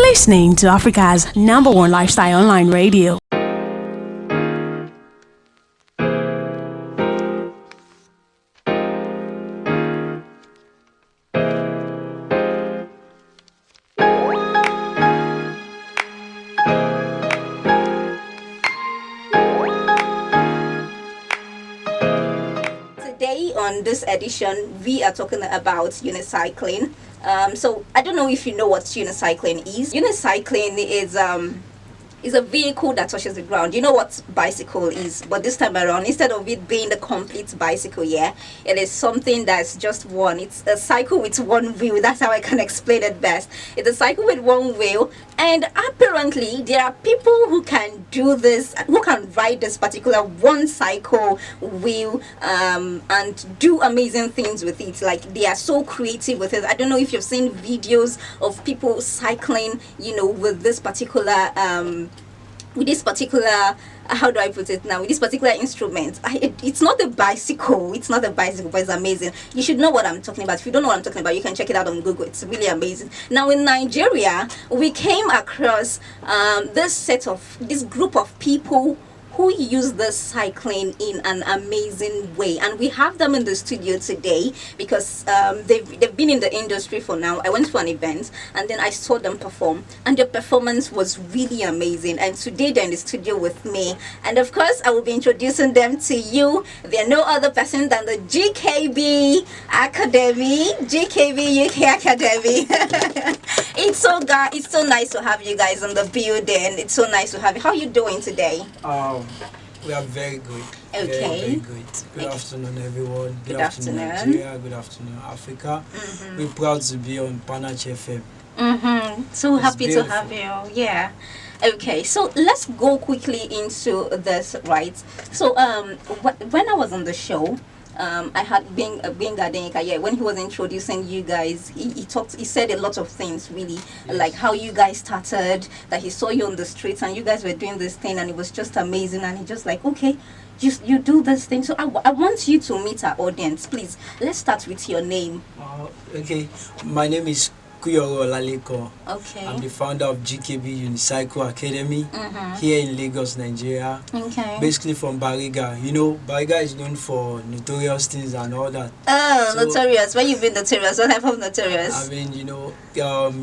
You're listening to Africa's #1 lifestyle online radio. Today on this edition, we are talking about unicycling. So I don't know if you know what unicycling is. Unicycling is a vehicle that touches the ground. You know what bicycle is, but this time around, instead of it being the complete bicycle, it is something that's just one. It's a cycle with one wheel. That's how I can explain it best. It's a cycle with one wheel, and apparently there are people who can do this, who can ride this particular one cycle wheel and do amazing things with it. Like, they are so creative with it. I don't know if you've seen videos of people cycling, with this particular how do I put it now, with this particular instrument. It's not a bicycle, but it's amazing. You should know what I'm talking about. If you don't know what I'm talking about, you can check it out on Google. It's really amazing. Now, in Nigeria, we came across this group of people who use the cycling in an amazing way, and we have them in the studio today because they've been in the industry for now. I went to an event and then I saw them perform, and their performance was really amazing. And today they're in the studio with me, and of course I will be introducing them to you. They're no other person than the GKB Academy, GKB UK Academy. It's so nice to have you guys in the building. It's so nice to have you. How are you doing today? We are very good. Okay. Very good. Good afternoon, everyone. Good afternoon, Nigeria. Good afternoon, Africa. We're proud to be on Panach FM. So It's happy beautiful. to have you. Yeah. Okay, so let's go quickly into this, right? So when I was on the show, I had been Gadenika, when he was introducing you guys, he said a lot of things, really, like how you guys started, that he saw you on the streets and you guys were doing this thing, and it was just amazing, and he just like, okay, you do this thing. So I want you to meet our audience, please. Let's start with your name. Okay, my name is Kuyoro Laliko. Okay. I'm the founder of GKB Unicycle Academy here in Lagos, Nigeria. Okay. Basically from Bariga. Bariga is known for notorious things and all that. Oh, So- notorious. When you've been notorious, what type of notorious? I mean,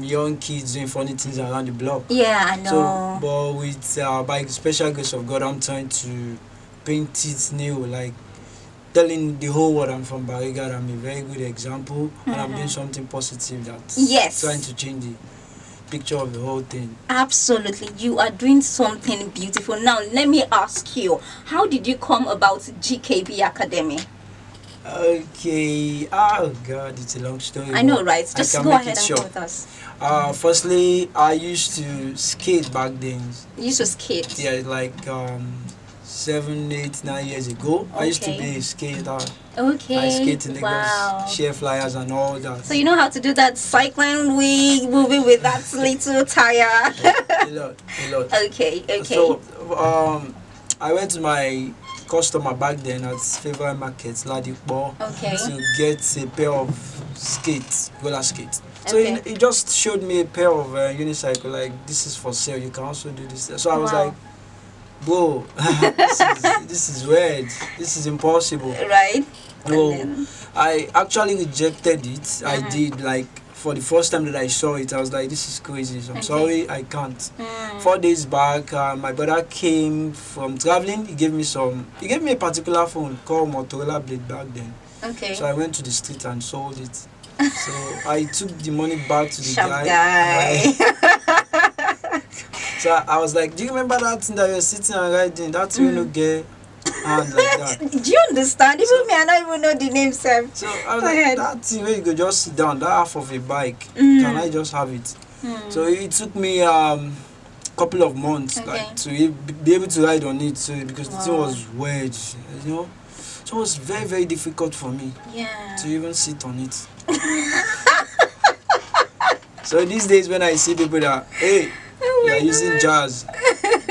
young kids doing funny things around the block. Yeah, I So, know. but with by the special grace of God, I'm trying to paint it new, like telling the whole world I'm from Bariga. I'm a very good example, and I'm doing something positive that's Yes. trying to change the picture of the whole thing. Absolutely, you are doing something beautiful. Now, let me ask you, how did you come about GKB Academy? Okay. Oh God, it's a long story. I know, but right? I Just can go make ahead it and short. go with us. Firstly, I used to skate back then. You used to skate. Yeah, like 7, 8, 9 years ago. I used to Okay. be a skater. Okay. I skate in Lagos, Wow. share flyers and all that. So you know how to do that cycling wig moving with that little tire. a lot. Okay. So I went to my customer back then at Favorite Market, Ladipo, Okay. to get a pair of skates, roller skates. So Okay. he just showed me a pair of unicycle, like, this is for sale, you can also do this. So I was Wow. like, bro, this is weird, this is impossible. Right. So And then- I actually rejected it. I did, like, for the first time that I saw it, I was like, this is crazy. So I'm sorry, I can't. 4 days back, my brother came from traveling. He gave me a particular phone called Motorola Blade back then. Okay. So I went to the street and sold it. So I took the money back to the Sharp guy. guy. So I was like, do you remember that thing that you're sitting and riding? That thing no get hand like that. Do you understand? Even me, I don't even know the name, Sam. So I was Go like, ahead. that thing where you could just sit down, that half of a bike, can I just have it? So it took me couple of months, Okay. like, to be able to ride on it. So because the thing Wow. was weird, so it was very, very difficult for me Yeah. to even sit on it. So these days when I see people that, hey, you are using jazz,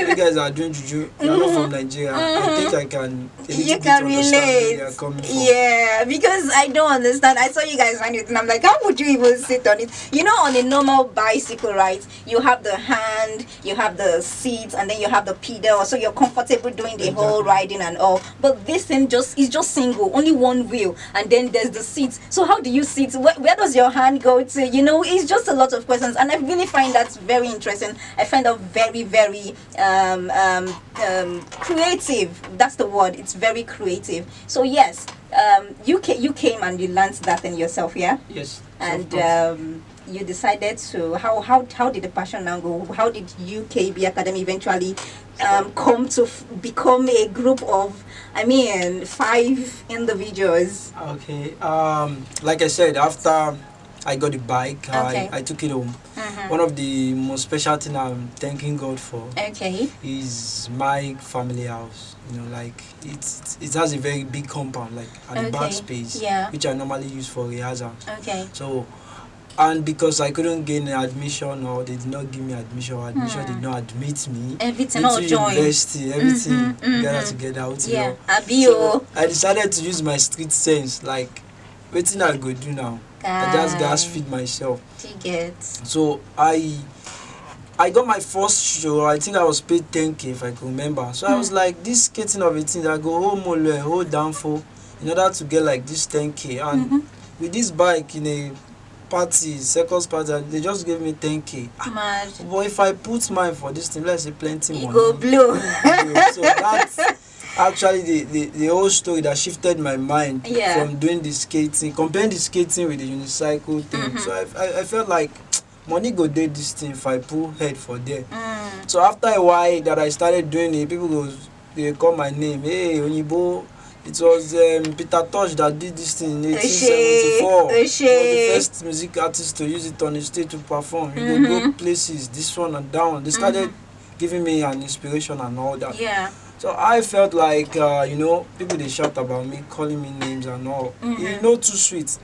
you guys are doing juju, you're not from Nigeria. I think I can. You can relate. Yeah, because I don't understand. I saw you guys on it, and I'm like, how would you even sit on it? You know, on a normal bicycle, right? You have the hand, you have the seat, and then you have the pedal, so you're comfortable doing the whole riding and all. But this thing is just single, only one wheel, and then there's the seat. So how do you sit? Where does your hand go to? You know, it's just a lot of questions, and I really find that very interesting. I find that very, very creative. That's the word. It's very creative. So yes, you came and you learned that in yourself, yeah. Yes. And you decided to how did the passion now go? How did GKB Academy eventually come to become a group of 5 individuals? Okay. Like I said, after I got the bike, Okay. I took it home. One of the most special thing I'm thanking God for Okay. is my family house. You know, like it has a very big compound, like at the back space, Yeah. which I normally use for rehearsals. Okay. So, and because I couldn't gain an admission, or they did not give me admission, or admission did not admit me Everything all into joined. university, everything together out. Yeah. So I decided to use my street sense, like, wetin I go do now? I just gas feed myself. Tickets. So I got my first show. I think I was paid 10K if I can remember. So I was like, this skating of a thing, I go hold down for in order to get like this 10K. And with this bike in a party, circus party, they just gave me 10K. Mad. But if I put mine for this thing, let's say plenty You money. go blue. So that's actually the whole story that shifted my mind from doing the skating, comparing the skating with the unicycle thing. So I felt like money go do this thing if I pull head for there. So after a while that I started doing it, people they call my name. Hey, Onibo. It was Peter Tosh that did this thing in 1874. He was the first music artist to use it on the stage to perform. He would go places, this one and that one. They started giving me an inspiration and all that. Yeah. So I felt like, people they shout about me, calling me names and all. Too sweet.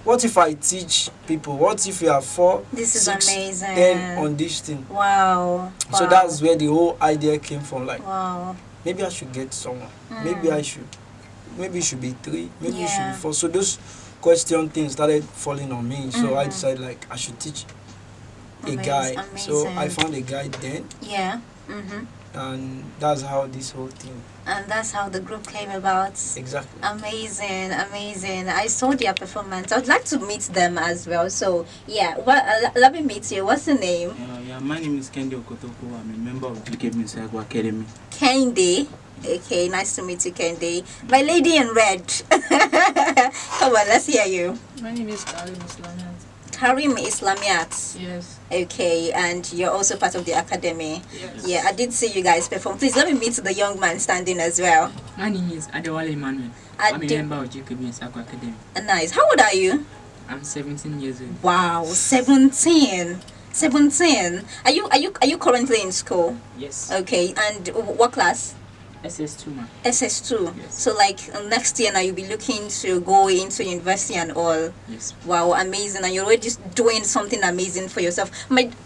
What if I teach people? What if you have 4, This is 6, amazing. 10 on this thing? Wow. So that's where the whole idea came from. Like, wow. maybe I should get someone. Maybe it should be 3. Maybe it should be 4. So those question things started falling on me. So I decided like I should teach a guy. Amazing. So I found a guy then. Yeah. And that's how this whole thing. And that's how the group came about. Exactly. Amazing, amazing. I saw their performance. I would like to meet them as well. So yeah, let me meet you. What's the name? My name is Kendi Okotoko. I'm a member of GKB Unicycle Academy. Kendi. Okay, nice to meet you, Kendi. My lady in red. Come on, let's hear you. My name is Karim Islamiat. Karim Islamiat. Yes. Okay, and you're also part of the academy. Yes. Yeah, I did see you guys perform. Please let me meet the young man standing as well. My name is Adewale Emmanuel. I'm a member of GKB Unicycle Academy. Nice. How old are you? I'm 17 years old. Wow, 17. 17. Are you currently in school? Yes. Okay, and what class? SS2, man. SS2. Yes. So like next year now you'll be looking to go into university and all. Yes. Wow, amazing. And you're already doing something amazing for yourself.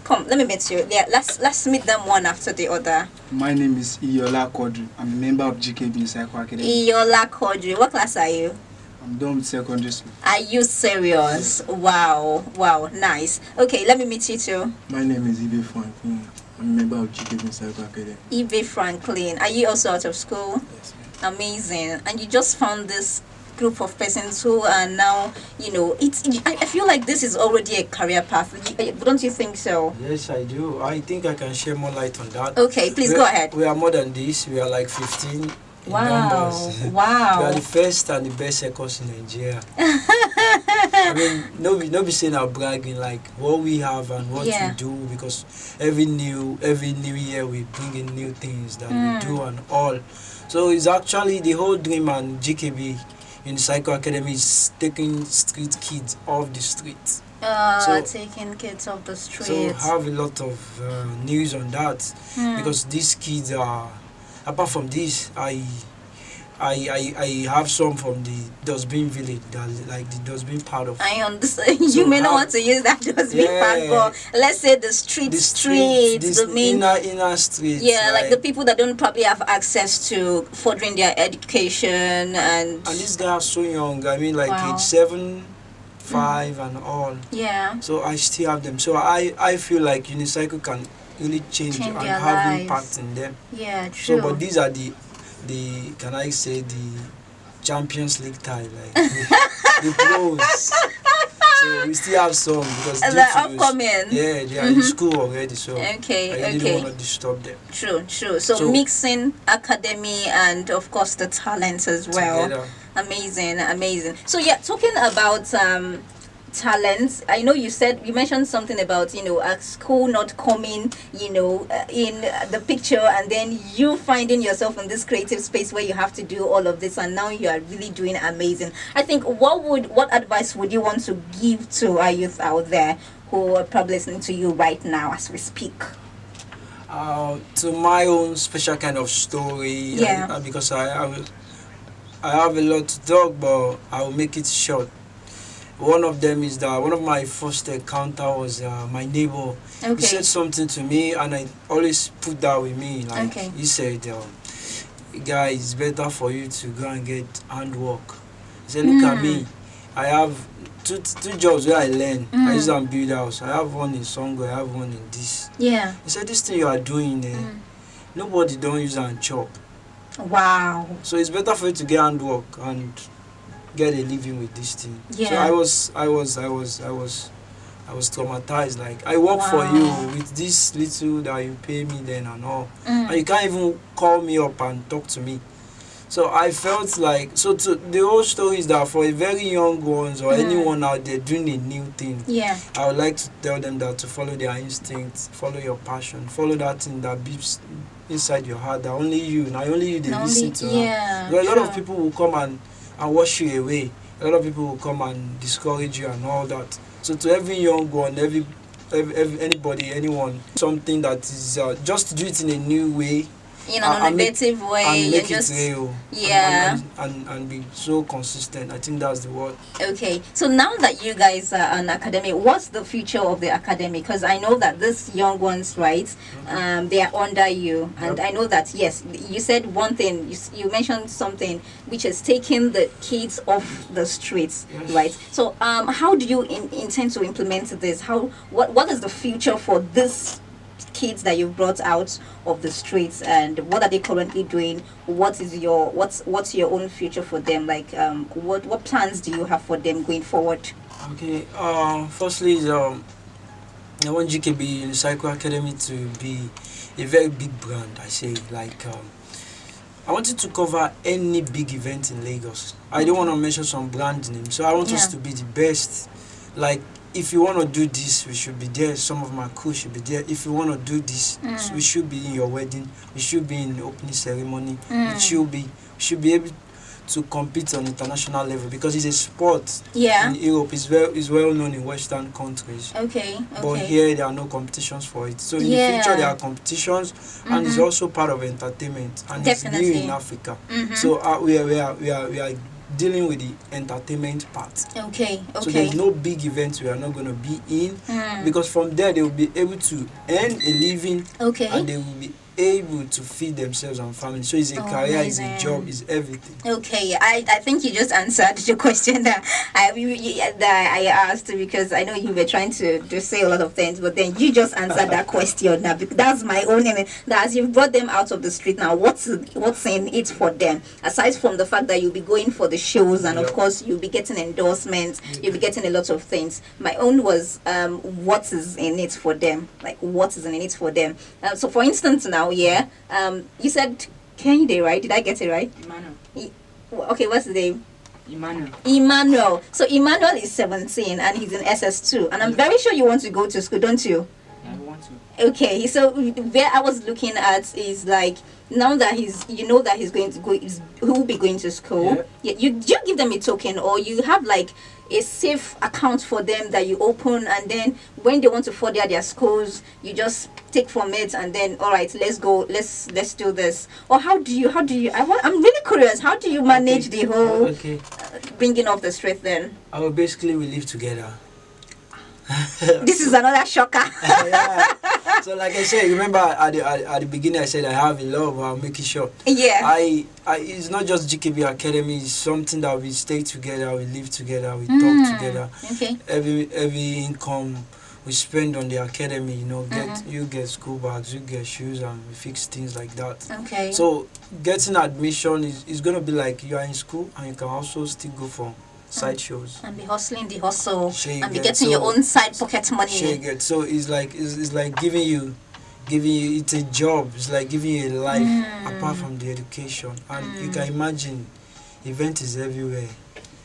Come, let me meet you. Yeah, let's meet them one after the other. My name is Iyola Kodri. I'm a member of GKB Unicycle Academy. Iyola Kodri. What class are you? I'm done with secondary school. Are you serious? Wow, nice. Okay, let me meet you too. My name is Ibe Franklin. I'm a member of GKB Unicycle Academy. Ibe Franklin. Are you also out of school? Yes, ma'am. Amazing. And you just found this group of persons who are now, I feel like this is already a career path. Don't you think so? Yes, I do. I think I can share more light on that. Okay, please go ahead. We are more than this. We are like 15 in Wow, numbers. wow. We are the first and the best circus in Nigeria. I mean, no be saying I'm bragging, like what we have and what we do, because every new year we bring in new things that we do and all. So it's actually the whole dream, and GKB Unicycle Academy is taking street kids off the streets. Taking kids off the streets. So have a lot of news on that, because these kids are, apart from this, I I have some from the dustbin village, that like the dustbin part of. I understand. You may not want to use that dustbin part, but let's say the streets, the main inner streets. Yeah, like the people that don't probably have access to furthering their education and these guys are so young. I mean, like Wow. age 7, 5, and all. yeah. So I still have them. So I feel like Unicycle can really change and their have lives. impact in them. Yeah, true. So, but these are the can I say the Champions League tie, like the pros. So we still have some because And due they're to upcoming. yeah, they are in school already. So Okay, I didn't okay. want to disturb them. True. So So- mixing academy and of course the talents as well. Together. Amazing. So yeah, talking about talents, I know you mentioned something about a school not coming in the picture, and then you finding yourself in this creative space where you have to do all of this, and now you are really doing amazing. I think what advice would you want to give to our youth out there who are probably listening to you right now as we speak? To my own special kind of story, Yeah. because I have a lot to talk, but I will make it short. One of them is that one of my first encounter was my neighbor. Okay. He said something to me, and I always put that with me. Like Okay. he said, "Guy, it's better for you to go and get handwork." He said, "Look at me. I have two jobs where I learn. I use and build house. I have one in Songo. I have one in this." Yeah. He said, "This thing you are doing, nobody don't use and chop. Wow. So it's better for you to get handwork and get a living with this thing." Yeah. So I was traumatized. Like, I work for you with this little that you pay me then and all, and you can't even call me up and talk to me. So I felt like, the whole story is that for a very young ones or anyone out there doing a new thing, Yeah. I would like to tell them that to follow their instincts, follow your passion, follow that thing that beeps inside your heart, that only you they listen to. Yeah. Because a lot of true. people will come and wash you away. A lot of people will come and discourage you and all that. So to every young one, anybody, anyone, something that is just do it in a new way, In an innovative way, and make you're it just real, yeah. and be so consistent. I think that's the word. Okay, so now that you guys are an academy, what's the future of the academy? Because I know that these young ones, right, they are under you, and I know that, yes, you said one thing, you mentioned something, which is taking the kids off the streets, Yes. right? So how do you intend to implement this? What is the future for this kids that you've brought out of the streets, and what are they currently doing? What's your own future for them? Like what plans do you have for them going forward? Okay. Firstly, I want GKB Unicycle Academy to be a very big brand. I say, like, I wanted to cover any big event in Lagos. I don't want to mention some brand names, so I want us to be the best. Like, if you want to do this, we should be there. Some of my crew should be there. If you want to do this, we should be in your wedding. We should be in the opening ceremony. We should be able to compete on international level, because it's a sport in Europe. It's well known in Western countries. Okay. But here there are no competitions for it. So in the future there are competitions, and it's also part of entertainment, and Definitely. it's new in Africa. So we are dealing with the entertainment part. Okay. So there's no big events we are not going to be in, because from there they will be able to earn a living, and they will be able to feed themselves and family. So it's a career, it's a job, it's everything. Okay, I think you just answered the question that I asked, because I know you were trying to just say a lot of things, but then you just answered that question. Now, that's my own aim. That as you've brought them out of the street now, what's in it for them? Aside from the fact that you'll be going for the shows, and of course you'll be getting endorsements, you'll be getting a lot of things. My own was what is in it for them? Like, what is in it for them? So for instance now, you said Kende, right? Did I get it right? Emmanuel. Okay, what's the name? Emmanuel. So Emmanuel is 17 and he's in SS2, and I'm very sure you want to go to school, don't you? I want to. Okay, so where I was looking at is like now that he's going to go, he will be going to school. Yeah. You give them a token, or you have like a safe account for them that you open, and then when they want to further their schools, you just take from it, and then all right, let's go, let's do this. Or how do you? I'm really curious. How do you manage the whole bringing up the street then? Basically we live together. This is another shocker. Yeah. So like I said, remember at the beginning I said I have a love. I'll make it short. Yeah. I it's not just GKB Academy. It's something that we stay together, we live together, we talk together. Okay. Every income we spend on the academy, you get school bags, you get shoes, and we fix things like that. Okay. So getting admission is gonna be like you are in school and you can also still go for side shows and be hustling the hustle and be get, getting your own side pocket money. So it's like giving you it's a job. It's like giving you a life apart from the education. And you can imagine event is everywhere.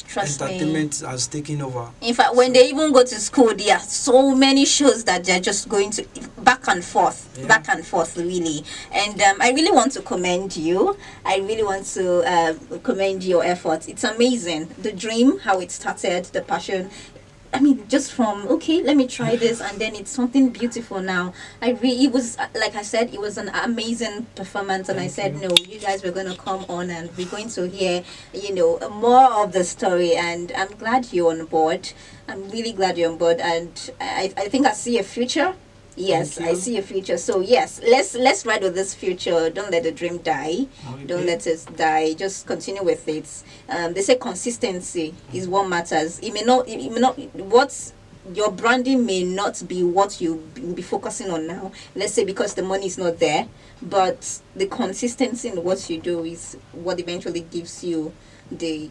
Trust Entertainment me. has taken over. In fact, when they even go to school, there are so many shows that they're just going to back and forth, really. And I really want to commend you. I really want to commend your efforts. It's amazing. The dream, how it started, the passion. I mean, just from let me try this, and then it's something beautiful now. It was like I said, it was an amazing performance, and I said, no, you guys were going to come on, and we're going to hear, more of the story. And I'm glad you're on board. I'm really glad you're on board, and I think I see a future. Yes, I see a future. So yes, let's ride with this future. Don't let the dream die. Okay. Don't let it die. Just continue with it. They say consistency is what matters. It may not. What's your branding may not be what you be focusing on now. Let's say because the money is not there, but the consistency in what you do is what eventually gives you the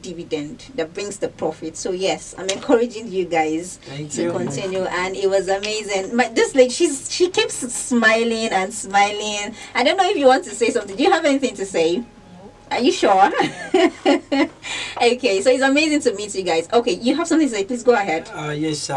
dividend that brings the profit. So yes, I'm encouraging you guys to continue, and it was amazing. This lady, she keeps smiling and smiling. I don't know if you want to say something. Do you have anything to say? Are you sure? Okay, so it's amazing to meet you guys. Okay, you have something to say, please go ahead. Yes,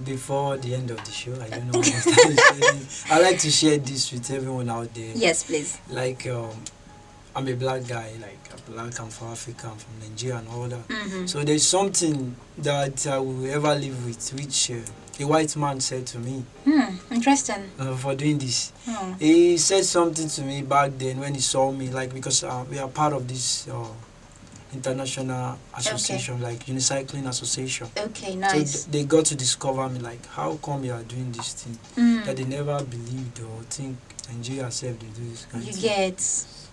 before the end of the show, I don't know what I'm saying. I like to share this with everyone out there. Yes, please. Like I'm a black guy, like a black and for Africa, I'm from Nigeria and all that. So there's something that I will ever live with, which a white man said to me. Interesting. For doing this. He said something to me back then when he saw me, like because we are part of this international association, like Unicycling Association. Okay, nice. So they got to discover me, like, how come you are doing this thing that they never believed or think Nigeria self they do this kind of thing. Get.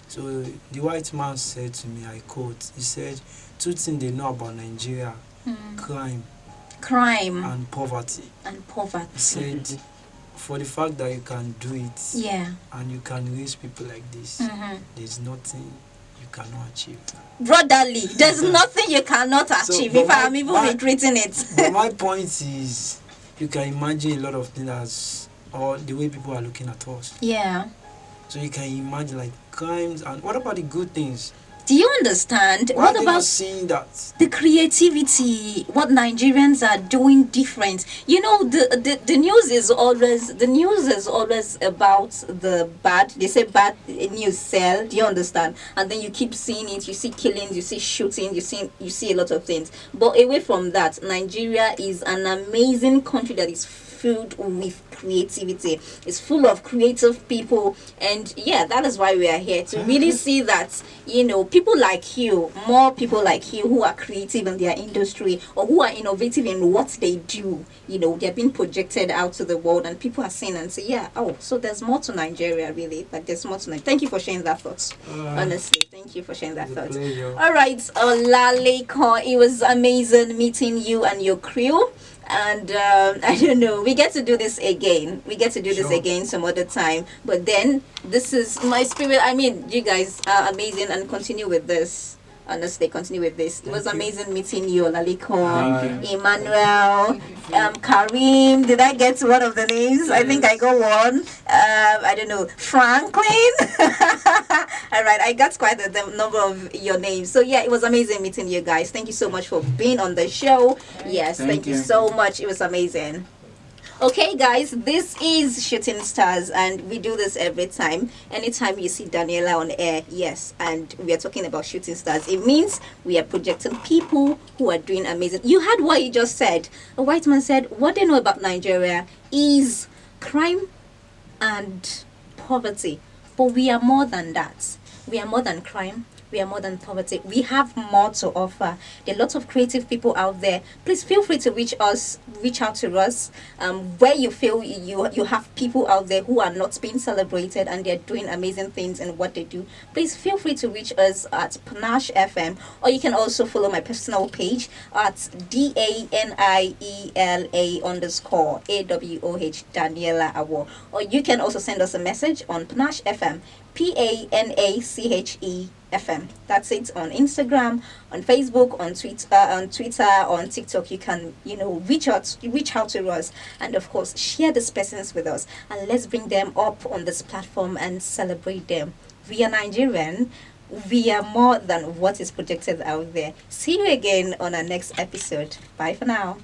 So the white man said to me, I quote, he said, 2 things they know about Nigeria, crime and poverty. He said, for the fact that you can do it and you can raise people like this, there's nothing you cannot achieve. Brotherly, there's nothing you cannot achieve. If I'm even regretting it. But my point is, you can imagine a lot of things or the way people are looking at us. Yeah. So you can imagine like crimes, and what about the good things? Do you understand? Why what are they about not seeing that? The creativity? What Nigerians are doing different? The news is always about the bad. They say bad news sell. Do you understand? And then you keep seeing it. You see killings. You see shooting. You see a lot of things. But away from that, Nigeria is an amazing country that is filled with creativity. It's full of creative people, and that is why we are here to really see that people like you, more people like you who are creative in their industry or who are innovative in what they do, they're being projected out to the world, and people are seeing and say, so there's more to Nigeria, really. Like there's more to Nigeria. Thank you for sharing that thought. Honestly, thank you for sharing that thought. All right, Olaleko, it was amazing meeting you and your crew. And I don't know, we get to do this again. This again some other time. But then this is my spirit. I mean, you guys are amazing, and continue with this. Honestly, continue with this. It was amazing meeting you, Laliko, Emmanuel, Karim. Did I get one of the names? Yes. I think I got one. I don't know, Franklin. All right, I got quite a number of your names. So it was amazing meeting you guys. Thank you so much for being on the show. Yes, thank you so much. It was amazing. Okay, guys, this is Shooting Stars, and we do this every time. Anytime you see Daniela on air, yes, and we are talking about Shooting Stars, it means we are projecting people who are doing amazing. You heard what he just said. A white man said, what they know about Nigeria is crime and poverty. But we are more than that. We are more than crime. We are more than poverty. We have more to offer. There are lots of creative people out there. Please feel free to reach out to us. Where you feel you have people out there who are not being celebrated and they're doing amazing things in what they do. Please feel free to reach us at Panache FM, or you can also follow my personal page at DANIELA_AWOH Daniela Awo. Or you can also send us a message on Panache FM. PANACHE FM. That's it on Instagram, on Facebook, on Twitter, on TikTok. You can, reach out to us, and of course share these persons with us, and let's bring them up on this platform and celebrate them. We are Nigerian. We are more than what is projected out there. See you again on our next episode. Bye for now.